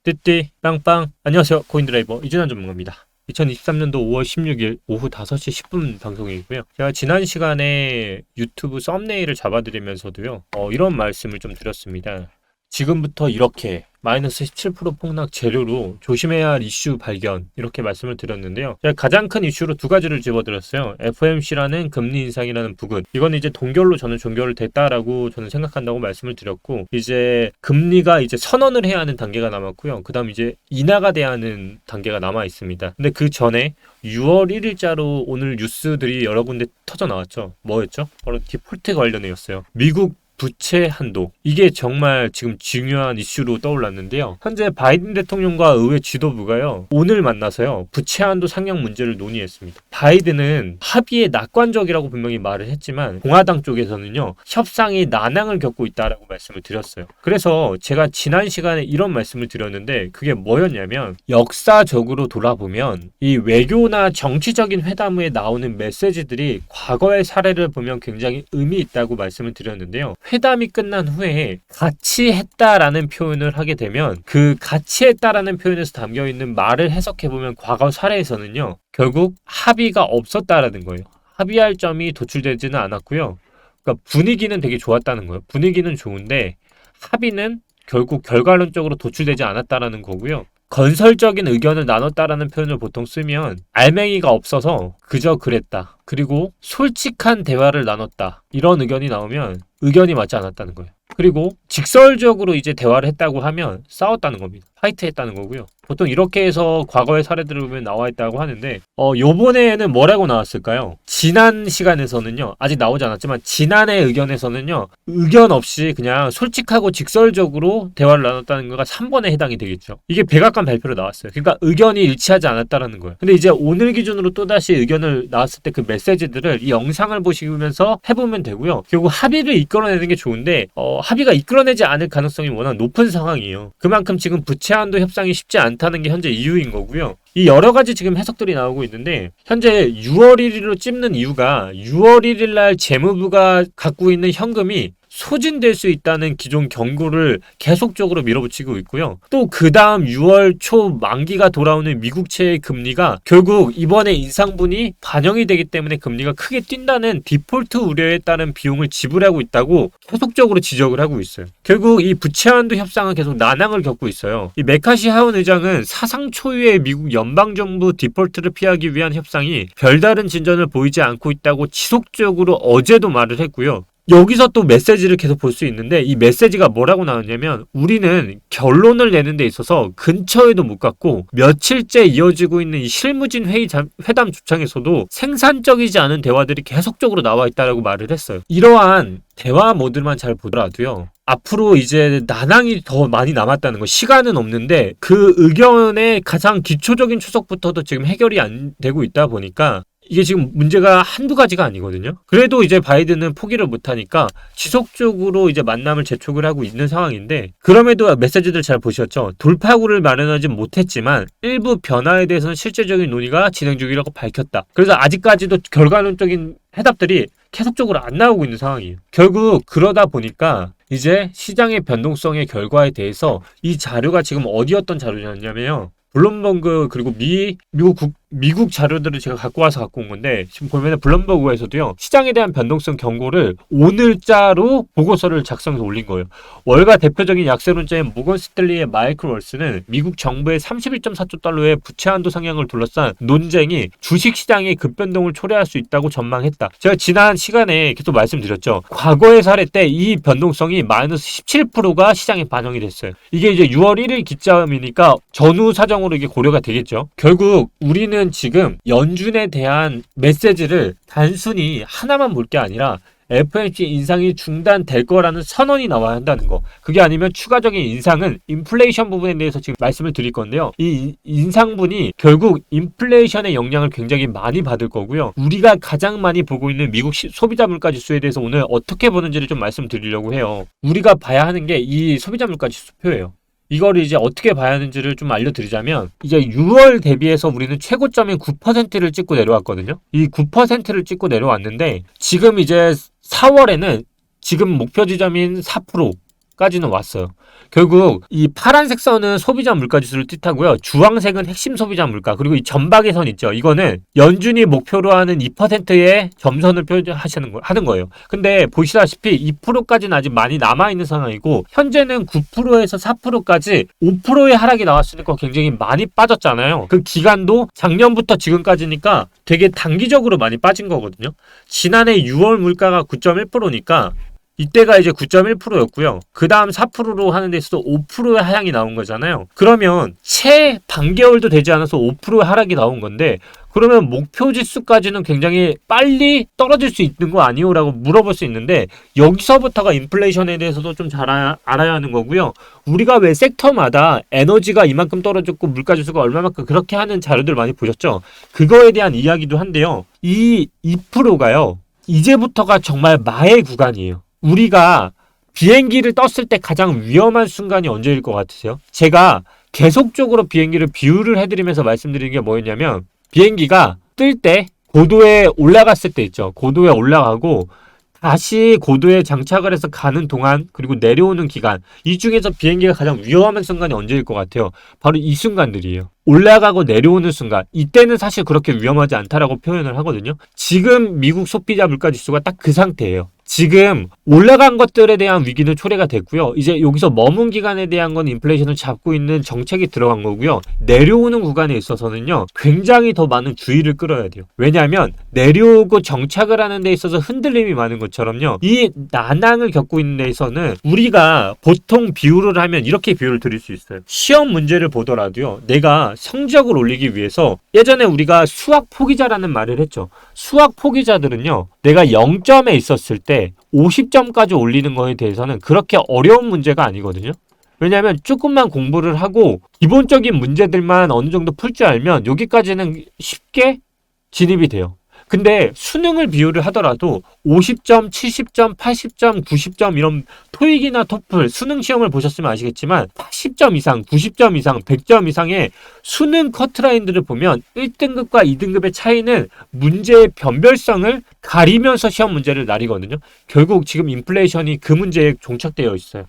띠띠 빵빵. 안녕하세요, 코인드라이버 이준환 전문가입니다. 2023년도 5월 16일 오후 5시 10분 방송이고요. 제가 지난 시간에 유튜브 썸네일을 잡아드리면서도요, 이런 말씀을 좀 드렸습니다. 지금부터 이렇게 마이너스 17% 폭락 재료로 조심해야 할 이슈 발견, 이렇게 말씀을 드렸는데요. 제가 가장 큰 이슈로 두 가지를 집어들었어요. FOMC라는 금리 인상이라는 부분, 이건 이제 동결로 저는 종결을 됐다라고 저는 생각한다고 말씀을 드렸고, 이제 금리가 이제 선언을 해야 하는 단계가 남았고요. 그 다음 이제 인하가 돼야 하는 단계가 남아 있습니다. 근데 그 전에 6월 1일자로 오늘 뉴스들이 여러 군데 터져 나왔죠. 뭐였죠? 바로 디폴트 관련이었어요. 미국 부채 한도, 이게 정말 지금 중요한 이슈로 떠올랐는데요. 현재 바이든 대통령과 의회 지도부가요, 오늘 만나서요, 부채 한도 상향 문제를 논의했습니다. 바이든은 합의에 낙관적이라고 분명히 말을 했지만 공화당 쪽에서는요, 협상이 난항을 겪고 있다라고 말씀을 드렸어요. 그래서 제가 지난 시간에 이런 말씀을 드렸는데, 그게 뭐였냐면, 역사적으로 돌아보면 이 외교나 정치적인 회담에 나오는 메시지들이 과거의 사례를 보면 굉장히 의미 있다고 말씀을 드렸는데요. 회담이 끝난 후에 같이 했다라는 표현을 하게 되면, 그 같이 했다라는 표현에서 담겨있는 말을 해석해보면 과거 사례에서는요, 결국 합의가 없었다라는 거예요. 합의할 점이 도출되지는 않았고요. 그러니까 분위기는 되게 좋았다는 거예요. 분위기는 좋은데 합의는 결국 결과론적으로 도출되지 않았다라는 거고요. 건설적인 의견을 나눴다라는 표현을 보통 쓰면 알맹이가 없어서 그저 그랬다, 그리고 솔직한 대화를 나눴다, 이런 의견이 나오면 의견이 맞지 않았다는 거예요. 그리고 직설적으로 이제 대화를 했다고 하면 싸웠다는 겁니다. 파이트했다는 거고요. 보통 이렇게 해서 과거의 사례들을 보면 나와 있다고 하는데, 요번에는 뭐라고 나왔을까요? 지난 시간에서는요, 아직 나오지 않았지만 지난해 의견에서는요, 의견 없이 그냥 솔직하고 직설적으로 대화를 나눴다는 거가 3번에 해당이 되겠죠. 이게 백악관 발표로 나왔어요. 그러니까 의견이 일치하지 않았다는 거예요. 근데 이제 오늘 기준으로 또다시 의견을 나왔을 때 그 메시지들을 이 영상을 보시면서 해보면 되고요. 결국 합의를 이끌어내는 게 좋은데, 합의가 이끌어내지 않을 가능성이 워낙 높은 상황이에요. 그만큼 지금 부채 한도 협상이 쉽지 않다는 게 현재 이유인 거고요. 이 여러 가지 지금 해석들이 나오고 있는데, 현재 6월 1일로 찝는 이유가 6월 1일 날 재무부가 갖고 있는 현금이 소진될 수 있다는 기존 경고를 계속적으로 밀어붙이고 있고요. 또 그 다음 6월 초 만기가 돌아오는 미국채의 금리가 결국 이번에 인상분이 반영이 되기 때문에 금리가 크게 뛴다는 디폴트 우려에 따른 비용을 지불하고 있다고 계속적으로 지적을 하고 있어요. 결국 이 부채 한도 협상은 계속 난항을 겪고 있어요. 이 메카시 하원 의장은 사상 초유의 미국 연방정부 디폴트를 피하기 위한 협상이 별다른 진전을 보이지 않고 있다고 지속적으로 어제도 말을 했고요. 여기서 또 메시지를 계속 볼 수 있는데, 이 메시지가 뭐라고 나왔냐면, 우리는 결론을 내는 데 있어서 근처에도 못 갔고 며칠째 이어지고 있는 이 실무진 회담 조창에서도 생산적이지 않은 대화들이 계속적으로 나와 있다라고 말을 했어요. 이러한 대화 모드만 잘 보더라도요, 앞으로 이제 난항이 더 많이 남았다는 거, 시간은 없는데 그 의견의 가장 기초적인 추석부터도 지금 해결이 안 되고 있다 보니까 이게 지금 문제가 한두 가지가 아니거든요. 그래도 이제 바이든은 포기를 못하니까 지속적으로 이제 만남을 재촉을 하고 있는 상황인데, 그럼에도 메시지들 잘 보셨죠? 돌파구를 마련하지 못했지만 일부 변화에 대해서는 실제적인 논의가 진행 중이라고 밝혔다. 그래서 아직까지도 결과론적인 해답들이 계속적으로 안 나오고 있는 상황이에요. 결국 그러다 보니까 이제 시장의 변동성의 결과에 대해서 이 자료가 지금 어디였던 자료냐면요, 블룸버그, 그리고 미국 자료들을 제가 갖고 온 건데, 지금 보면은 블룸버그에서도요, 시장에 대한 변동성 경고를 오늘자로 보고서를 작성해서 올린 거예요. 월가 대표적인 약세론자인 모건 스탠리의 마이클 월스는 미국 정부의 31.4조 달러의 부채 한도 상향을 둘러싼 논쟁이 주식시장의 급변동을 초래할 수 있다고 전망했다. 제가 지난 시간에 계속 말씀드렸죠. 과거의 사례 때 이 변동성이 마이너스 17%가 시장에 반영이 됐어요. 이게 이제 6월 1일 기점이니까 전후 사정으로 이게 고려가 되겠죠. 결국 우리는 지금 연준에 대한 메시지를 단순히 하나만 볼 게 아니라 FOMC 인상이 중단될 거라는 선언이 나와야 한다는 거. 그게 아니면 추가적인 인상은 인플레이션 부분에 대해서 지금 말씀을 드릴 건데요. 이 인상분이 결국 인플레이션의 영향을 굉장히 많이 받을 거고요. 우리가 가장 많이 보고 있는 미국 소비자 물가 지수에 대해서 오늘 어떻게 보는지를 좀 말씀드리려고 해요. 우리가 봐야 하는 게 이 소비자 물가 지수표예요. 이걸 이제 어떻게 봐야 하는지를 좀 알려드리자면, 이제 6월 대비해서 우리는 최고점인 9%를 찍고 내려왔거든요. 이 9%를 찍고 내려왔는데, 지금 이제 4월에는 지금 목표 지점인 4%, 10%까지는 왔어요. 결국 이 파란색 선은 소비자 물가지수를 뜻하고요. 주황색은 핵심 소비자 물가, 그리고 이 전박의 선 있죠. 이거는 연준이 목표로 하는 2%의 점선을 하는 거예요. 근데 보시다시피 2%까지는 아직 많이 남아있는 상황이고, 현재는 9%에서 4%까지 5%의 하락이 나왔으니까 굉장히 많이 빠졌잖아요. 그 기간도 작년부터 지금까지니까 되게 단기적으로 많이 빠진 거거든요. 지난해 6월 물가가 9.1%니까 이때가 이제 9.1%였고요. 그 다음 4%로 하는 데 있어서 5%의 하향이 나온 거잖아요. 그러면 채 반개월도 되지 않아서 5%의 하락이 나온 건데, 그러면 목표 지수까지는 굉장히 빨리 떨어질 수 있는 거 아니오? 라고 물어볼 수 있는데, 여기서부터가 인플레이션에 대해서도 좀 잘 알아야 하는 거고요. 우리가 왜 섹터마다 에너지가 이만큼 떨어졌고 물가지수가 얼마만큼 그렇게 하는 자료들 많이 보셨죠? 그거에 대한 이야기도 한데요. 이 2%가요. 이제부터가 정말 마의 구간이에요. 우리가 비행기를 떴을 때 가장 위험한 순간이 언제일 것 같으세요? 제가 계속적으로 비행기를 비유를 해드리면서 말씀드리는 게 뭐였냐면, 비행기가 뜰 때 고도에 올라갔을 때 있죠. 고도에 올라가고 다시 고도에 장착을 해서 가는 동안, 그리고 내려오는 기간, 이 중에서 비행기가 가장 위험한 순간이 언제일 것 같아요? 바로 이 순간들이에요. 올라가고 내려오는 순간, 이때는 사실 그렇게 위험하지 않다라고 표현을 하거든요. 지금 미국 소비자 물가지수가 딱 그 상태예요. 지금 올라간 것들에 대한 위기는 초래가 됐고요. 이제 여기서 머문 기간에 대한 건 인플레이션을 잡고 있는 정책이 들어간 거고요. 내려오는 구간에 있어서는요, 굉장히 더 많은 주의를 끌어야 돼요. 왜냐하면 내려오고 정착을 하는 데 있어서 흔들림이 많은 것처럼요, 이 난항을 겪고 있는 데 있어서는 우리가 보통 비유를 하면 이렇게 비유를 드릴 수 있어요. 시험 문제를 보더라도요, 내가 성적을 올리기 위해서, 예전에 우리가 수학 포기자라는 말을 했죠. 수학 포기자들은요, 내가 0점에 있었을 때 50점까지 올리는 거에 대해서는 그렇게 어려운 문제가 아니거든요. 왜냐하면 조금만 공부를 하고 기본적인 문제들만 어느 정도 풀 줄 알면 여기까지는 쉽게 진입이 돼요. 근데 수능을 비유를 하더라도 50점, 70점, 80점, 90점 이런 토익이나 토플 수능 시험을 보셨으면 아시겠지만 80점 이상, 90점 이상, 100점 이상의 수능 커트라인들을 보면 1등급과 2등급의 차이는 문제의 변별성을 가리면서 시험 문제를 나리거든요. 결국 지금 인플레이션이 그 문제에 종착되어 있어요.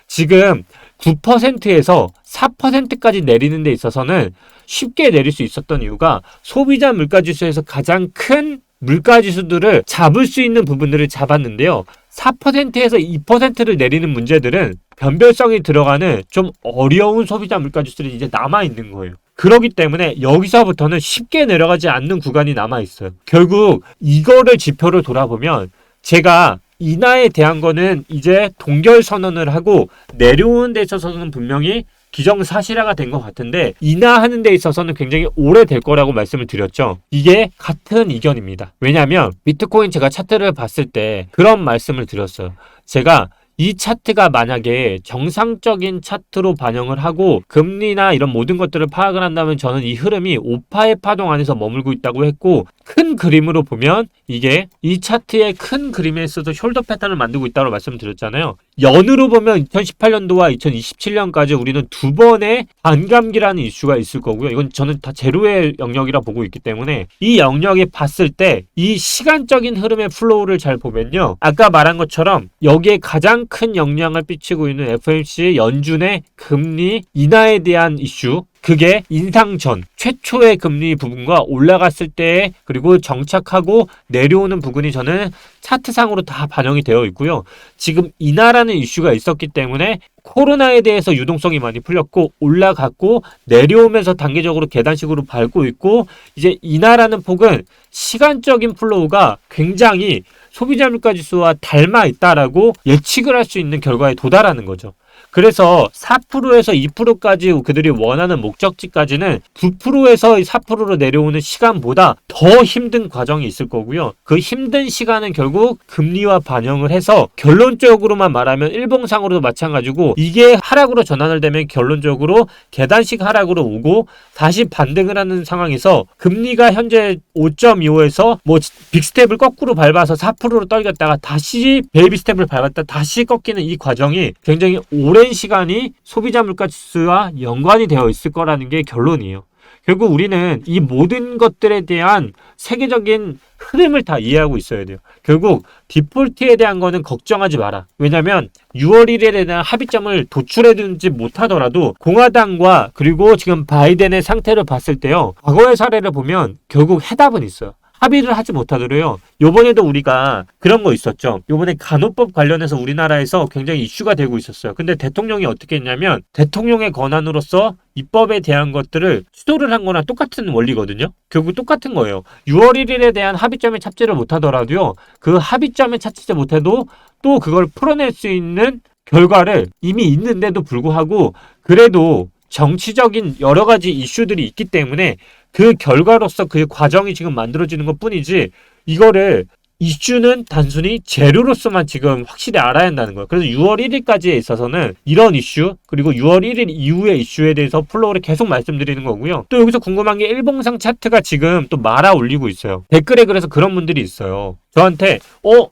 지금 9%에서 4%까지 내리는 데 있어서는 쉽게 내릴 수 있었던 이유가, 소비자 물가지수에서 가장 큰 물가지수들을 잡을 수 있는 부분들을 잡았는데요. 4%에서 2%를 내리는 문제들은 변별성이 들어가는 좀 어려운 소비자 물가지수들이 이제 남아있는 거예요. 그렇기 때문에 여기서부터는 쉽게 내려가지 않는 구간이 남아있어요. 결국 이거를 지표를 돌아보면, 제가 인하에 대한 거는 이제 동결 선언을 하고 내려오는 데 있어서는 분명히 기정사실화가 된 것 같은데, 인하하는 데 있어서는 굉장히 오래 될 거라고 말씀을 드렸죠. 이게 같은 의견입니다. 왜냐하면 비트코인 제가 차트를 봤을 때 그런 말씀을 드렸어요. 제가 이 차트가 만약에 정상적인 차트로 반영을 하고 금리나 이런 모든 것들을 파악을 한다면 저는 이 흐름이 5파의 파동 안에서 머물고 있다고 했고, 큰 그림으로 보면 이게 이 차트의 큰 그림에 있어서 숄더 패턴을 만들고 있다고 말씀드렸잖아요. 연으로 보면 2018년도와 2027년까지 우리는 두 번의 반감기라는 이슈가 있을 거고요. 이건 저는 다 제로의 영역이라 보고 있기 때문에, 이 영역에 봤을 때 이 시간적인 흐름의 플로우를 잘 보면요, 아까 말한 것처럼 여기에 가장 큰 영향을 끼치고 있는 FOMC 연준의 금리 인하에 대한 이슈, 그게 인상 전 최초의 금리 부분과 올라갔을 때, 그리고 정착하고 내려오는 부분이 저는 차트상으로 다 반영이 되어 있고요. 지금 인하라는 이슈가 있었기 때문에 코로나에 대해서 유동성이 많이 풀렸고 올라갔고 내려오면서 단계적으로 계단식으로 밟고 있고, 이제 인하라는 폭은 시간적인 플로우가 굉장히 소비자 물가지수와 닮아 있다라고 예측을 할 수 있는 결과에 도달하는 거죠. 그래서 4%에서 2%까지 그들이 원하는 목적지까지는 9%에서 4%로 내려오는 시간보다 더 힘든 과정이 있을 거고요. 그 힘든 시간은 결국 금리와 반영을 해서, 결론적으로만 말하면 일봉상으로도 마찬가지고, 이게 하락으로 전환을 되면 결론적으로 계단식 하락으로 오고 다시 반등을 하는 상황에서, 금리가 현재 5.25에서 뭐 빅스텝을 거꾸로 밟아서 4%로 떨겼다가 다시 베이비 스텝을 밟았다 다시 꺾이는 이 과정이 굉장히 오랜 시간이 소비자 물가지수와 연관이 되어 있을 거라는 게 결론이에요. 결국 우리는 이 모든 것들에 대한 세계적인 흐름을 다 이해하고 있어야 돼요. 결국 디폴트에 대한 거는 걱정하지 마라. 왜냐면 6월 1일에 대한 합의점을 도출해두지 못하더라도 공화당과 그리고 지금 바이든의 상태를 봤을 때요. 과거의 사례를 보면 결국 해답은 있어요. 합의를 하지 못하더라도요. 요번에도 우리가 그런 거 있었죠. 요번에 간호법 관련해서 우리나라에서 굉장히 이슈가 되고 있었어요. 근데 대통령이 어떻게 했냐면 대통령의 권한으로서 입법에 대한 것들을 수도를 한 거나 똑같은 원리거든요. 결국 똑같은 거예요. 6월 1일에 대한 합의점에 찾지를 못하더라도요. 그 합의점에 찾지 못해도 또 그걸 풀어낼 수 있는 결과를 이미 있는데도 불구하고 그래도 정치적인 여러 가지 이슈들이 있기 때문에 그 결과로서 그 과정이 지금 만들어지는 것 뿐이지 이거를 이슈는 단순히 재료로서만 지금 확실히 알아야 한다는 거예요. 그래서 6월 1일까지에 있어서는 이런 이슈 그리고 6월 1일 이후의 이슈에 대해서 플로우를 계속 말씀드리는 거고요. 또 여기서 궁금한 게 일봉상 차트가 지금 또 말아 올리고 있어요. 댓글에 그래서 그런 분들이 있어요. 저한테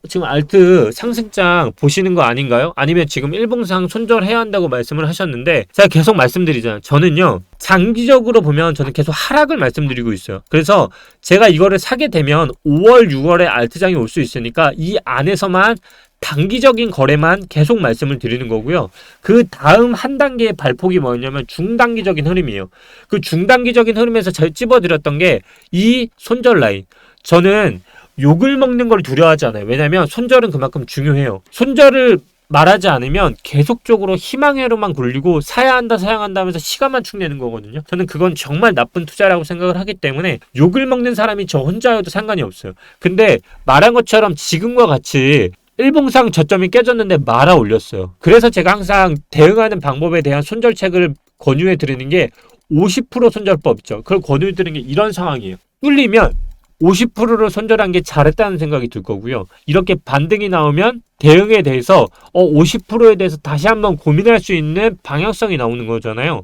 지금 알트 상승장 보시는 거 아닌가요? 아니면 지금 일봉상 손절해야 한다고 말씀을 하셨는데 제가 계속 말씀드리잖아요. 저는요 장기적으로 보면 저는 계속 하락을 말씀드리고 있어요. 그래서 제가 이거를 사게 되면 5월 6월에 알트장이 올 수 있으니까 이 안에서만 단기적인 거래만 계속 말씀을 드리는 거고요. 그 다음 한 단계의 발폭이 뭐였냐면 중단기적인 흐름이에요. 그 중단기적인 흐름에서 잘 찝어드렸던 게 이 손절 라인. 저는 욕을 먹는 걸 두려워하지 않아요. 왜냐면 손절은 그만큼 중요해요. 손절을 말하지 않으면 계속적으로 희망회로만 굴리고 사야 한다 하면서 시간만 축내는 거거든요. 저는 그건 정말 나쁜 투자라고 생각을 하기 때문에 욕을 먹는 사람이 저 혼자여도 상관이 없어요. 근데 말한 것처럼 지금과 같이 일봉상 저점이 깨졌는데 말아 올렸어요. 그래서 제가 항상 대응하는 방법에 대한 손절책을 권유해 드리는 게 50% 손절법 있죠. 그걸 권유해 드리는 게 이런 상황이에요. 뚫리면 50%를 손절한 게 잘했다는 생각이 들 거고요. 이렇게 반등이 나오면 대응에 대해서 50%에 대해서 다시 한번 고민할 수 있는 방향성이 나오는 거잖아요.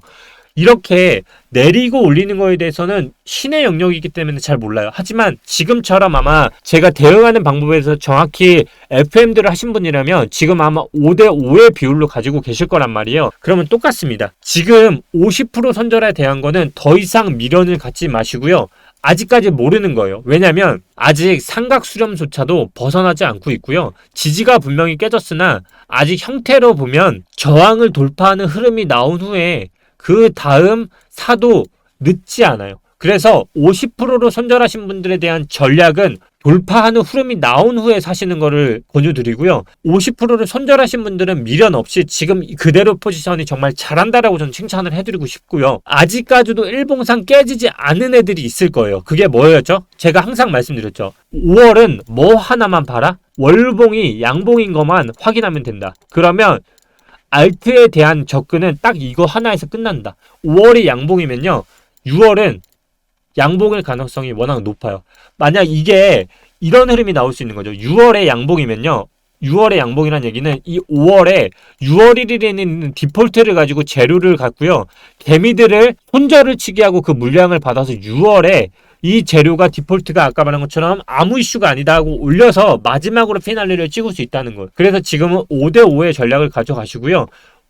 이렇게 내리고 올리는 거에 대해서는 신의 영역이기 때문에 잘 몰라요. 하지만 지금처럼 아마 제가 대응하는 방법에서 정확히 FM들을 하신 분이라면 지금 아마 5대5의 비율로 가지고 계실 거란 말이에요. 그러면 똑같습니다. 지금 50% 손절에 대한 거는 더 이상 미련을 갖지 마시고요. 아직까지 모르는 거예요. 왜냐면 아직 삼각 수렴조차도 벗어나지 않고 있고요. 지지가 분명히 깨졌으나 아직 형태로 보면 저항을 돌파하는 흐름이 나온 후에 그 다음 사도 늦지 않아요. 그래서 50%로 손절하신 분들에 대한 전략은 돌파하는 흐름이 나온 후에 사시는 거를 권유드리고요. 50%를 손절하신 분들은 미련 없이 지금 그대로 포지션이 정말 잘한다라고 저는 칭찬을 해드리고 싶고요. 아직까지도 일봉상 깨지지 않은 애들이 있을 거예요. 그게 뭐였죠? 제가 항상 말씀드렸죠. 5월은 뭐 하나만 봐라? 월봉이 양봉인 것만 확인하면 된다. 그러면 알트에 대한 접근은 딱 이거 하나에서 끝난다. 5월이 양봉이면요. 6월은 양봉일 가능성이 워낙 높아요. 만약 이게 이런 흐름이 나올 수 있는 거죠. 6월에 양봉이면요. 6월에 양봉이라는 얘기는 이 5월에 6월 1일에는 있는 디폴트를 가지고 재료를 갖고요. 개미들을 손절을 치게 하고 그 물량을 받아서 6월에 이 재료가 디폴트가 아까 말한 것처럼 아무 이슈가 아니다 하고 올려서 마지막으로 피날레를 찍을 수 있다는 거예요. 그래서 지금은 5대5의 전략을 가져가시고요.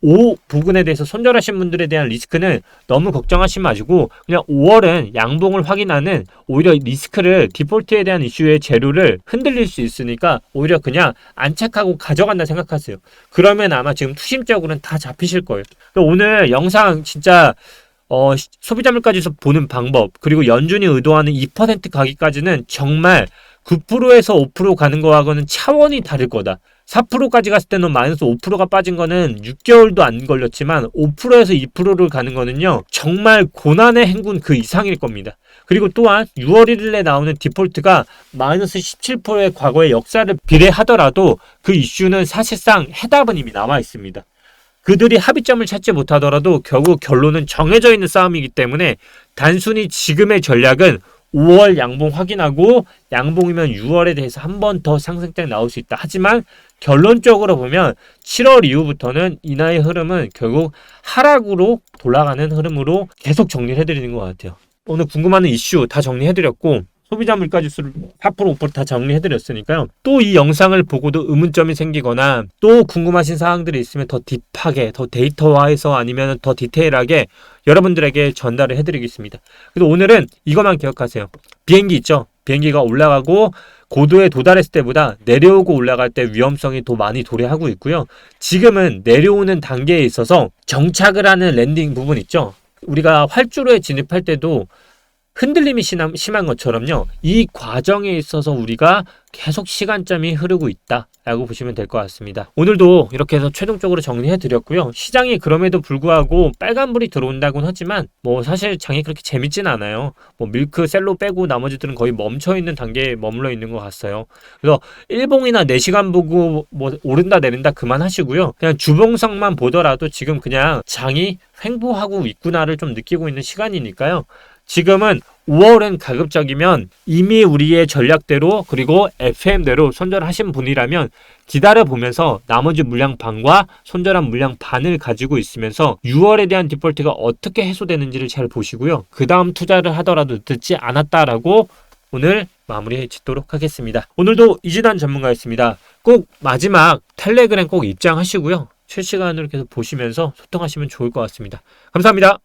5 부분에 대해서 손절하신 분들에 대한 리스크는 너무 걱정하지 마시고 그냥 5월은 양봉을 확인하는 오히려 리스크를 디폴트에 대한 이슈의 재료를 흔들릴 수 있으니까 오히려 그냥 안착하고 가져간다 생각하세요. 그러면 아마 지금 투심적으로는 다 잡히실 거예요. 오늘 영상 진짜 소비자물가지수 보는 방법 그리고 연준이 의도하는 2% 가기까지는 정말 9%에서 5% 가는 거하고는 차원이 다를 거다. 4%까지 갔을 때는 마이너스 5%가 빠진 거는 6개월도 안 걸렸지만 5%에서 2%를 가는 거는요. 정말 고난의 행군 그 이상일 겁니다. 그리고 또한 6월 1일에 나오는 디폴트가 마이너스 17%의 과거의 역사를 비례하더라도 그 이슈는 사실상 해답은 이미 나와 있습니다. 그들이 합의점을 찾지 못하더라도 결국 결론은 정해져 있는 싸움이기 때문에 단순히 지금의 전략은 5월 양봉 확인하고 양봉이면 6월에 대해서 한 번 더 상승장이 나올 수 있다. 하지만 결론적으로 보면 7월 이후부터는 인하의 흐름은 결국 하락으로 돌아가는 흐름으로 계속 정리를 해드리는 것 같아요. 오늘 궁금한 이슈 다 정리해드렸고 소비자 물가지수를 4% 5%다 정리해드렸으니까요. 또 이 영상을 보고도 의문점이 생기거나 또 궁금하신 사항들이 있으면 더 딥하게, 더 데이터화해서 아니면 더 디테일하게 여러분들에게 전달을 해드리겠습니다. 그래서 오늘은 이것만 기억하세요. 비행기 있죠? 비행기가 올라가고 고도에 도달했을 때보다 내려오고 올라갈 때 위험성이 더 많이 도래하고 있고요. 지금은 내려오는 단계에 있어서 정착을 하는 랜딩 부분 있죠? 우리가 활주로에 진입할 때도 흔들림이 심한 것처럼요. 이 과정에 있어서 우리가 계속 시간점이 흐르고 있다라고 보시면 될 것 같습니다. 오늘도 이렇게 해서 최종적으로 정리해 드렸고요. 시장이 그럼에도 불구하고 빨간불이 들어온다고는 하지만 뭐 사실 장이 그렇게 재밌진 않아요. 뭐 밀크 셀로 빼고 나머지들은 거의 멈춰 있는 단계에 머물러 있는 것 같아요. 그래서 일봉이나 4시간 보고 뭐 오른다 내린다 그만하시고요. 그냥 주봉성만 보더라도 지금 그냥 장이 횡보하고 있구나를 좀 느끼고 있는 시간이니까요. 지금은 5월은 가급적이면 이미 우리의 전략대로 그리고 FM대로 손절하신 분이라면 기다려보면서 나머지 물량 반과 손절한 물량 반을 가지고 있으면서 6월에 대한 디폴트가 어떻게 해소되는지를 잘 보시고요. 그 다음 투자를 하더라도 늦지 않았다라고 오늘 마무리해 짓도록 하겠습니다. 오늘도 이진환 전문가였습니다. 꼭 마지막 텔레그램 꼭 입장하시고요. 실시간으로 계속 보시면서 소통하시면 좋을 것 같습니다. 감사합니다.